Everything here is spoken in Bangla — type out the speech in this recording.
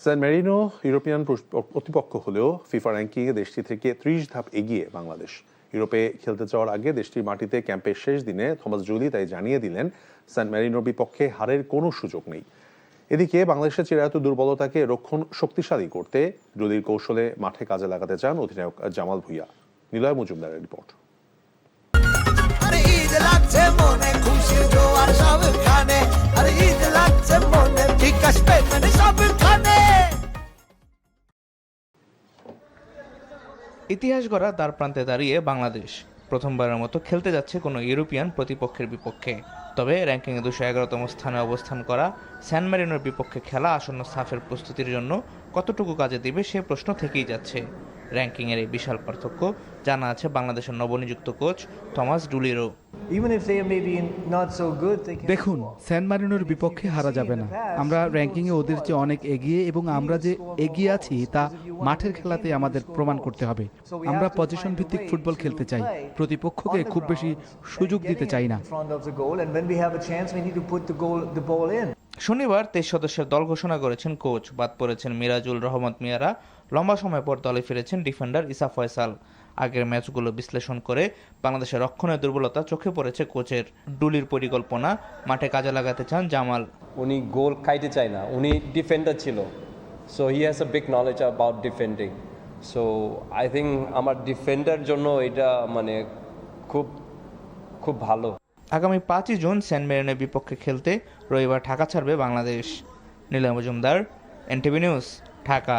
স্যান মেরিনো ইউরোপিয়ান প্রতিপক্ষ হলেও ফিফা র্যাঙ্কিংয়ে দেশটি থেকে 30 ধাপ এগিয়ে বাংলাদেশ। ইউরোপে খেলতে যাওয়ার আগে দেশটির মাটিতে ক্যাম্পের শেষ দিনে থমাস জুলি তাই জানিয়ে দিলেন স্যান মেরিনোর বিপক্ষে হারের কোনো সুযোগ নেই। এদিকে বাংলাদেশের চিরায়ত দুর্বলতাকে রক্ষণ শক্তিশালী করতে জুলির কৌশলে মাঠে কাজে লাগাতে চান অধিনায়ক জামাল ভুঁইয়া। নিলয় মজুমদারের রিপোর্ট। ইতিহাস গড়া দ্বার প্রান্তে দাঁড়িয়ে বাংলাদেশ প্রথমবারের মতো খেলতে যাচ্ছে কোনো ইউরোপিয়ান প্রতিপক্ষের বিপক্ষে। তবে র্যাঙ্কিংয়ে 211তম স্থানে অবস্থান করা স্যান মেরিনোর বিপক্ষে খেলা আসন্ন সাফের প্রস্তুতির জন্য কতটুকু কাজে দিবে সে প্রশ্ন থেকেই যাচ্ছে। র্যাঙ্কিংয়ের এই বিশাল পার্থক্য জানা আছে বাংলাদেশের নবনিযুক্ত কোচ থমাস ডুলিরও। দেখুন, স্যান মারিনোর বিপক্ষে হারা যাবে না। আমরা র্যাঙ্কিংয়ে ওদের চেয়ে অনেক এগিয়ে এবং আমরা যে এগিয়ে আছি তা মাঠের খেলাতে আমাদের প্রমাণ করতে হবে। আমরা পজিশন ভিত্তিক ফুটবল খেলতে চাই, প্রতিপক্ষকে খুব বেশি সুযোগ দিতে চাই না। শনিবার 23 সদস্যের দল ঘোষণা করেছেন কোচ। বাদ পড়েছেন মিরাজুল রহমত মিয়ারা। লম্বা সময় পর দলে ফিরেছেন ডিফেন্ডার ইসা ফয়সাল। আগের ম্যাচগুলো বিশ্লেষণ করে বাংলাদেশের রক্ষণের দুর্বলতা চোখে পড়েছে কোচের। ডুলির পরিকল্পনা মাঠে কাজে লাগাতে চান জামাল। উনি গোল খাইতে চায় না, উনি ডিফেন্ডার ছিল, so he has a big knowledge about defending. So I think আমার ডিফেন্ডার জন্য এটা খুব খুব ভালো। আগামী 5ই জুন স্যান মেরিনোর বিপক্ষে খেলতে রবিবার ঢাকা ছাড়বে বাংলাদেশ। Niloy Majumdar, NTV news, Dhaka.